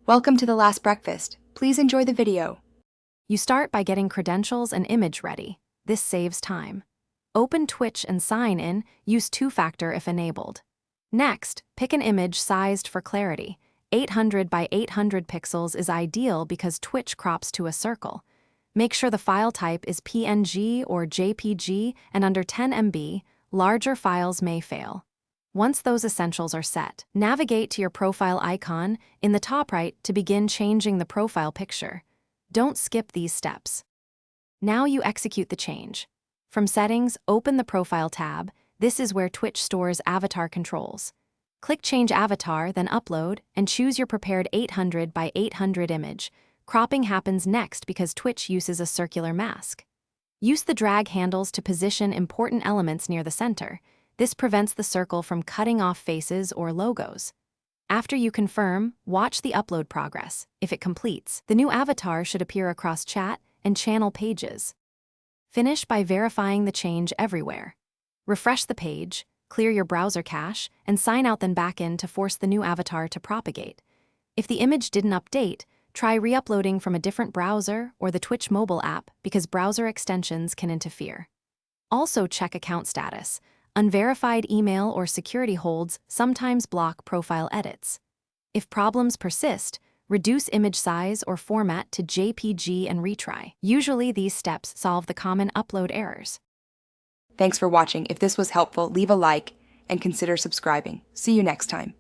Welcome to The Last Breakfast. Please enjoy the video. You start by getting credentials and image ready. This saves time. Open Twitch and sign in, use two-factor if enabled. Next, pick an image sized for clarity. 800 by 800 pixels is ideal because Twitch crops to a circle. Make sure the file type is PNG or JPG and under 10 MB, larger files may fail. Once those essentials are set, navigate to your profile icon in the top right to begin changing the profile picture. Don't skip these steps. Now you execute the change. From Settings, open the Profile tab. This is where Twitch stores avatar controls. Click Change Avatar, then Upload, and choose your prepared 800 by 800 image. Cropping happens next because Twitch uses a circular mask. Use the drag handles to position important elements near the center. This prevents the circle from cutting off faces or logos. After you confirm, watch the upload progress. If it completes, the new avatar should appear across chat and channel pages. Finish by verifying the change everywhere. Refresh the page, clear your browser cache, and sign out then back in to force the new avatar to propagate. If the image didn't update, try re-uploading from a different browser or the Twitch mobile app because browser extensions can interfere. Also check account status. Unverified email or security holds sometimes block profile edits. If problems persist, reduce image size or format to JPG and retry. Usually these steps solve the common upload errors. Thanks for watching. If this was helpful, leave a like and consider subscribing. See you next time.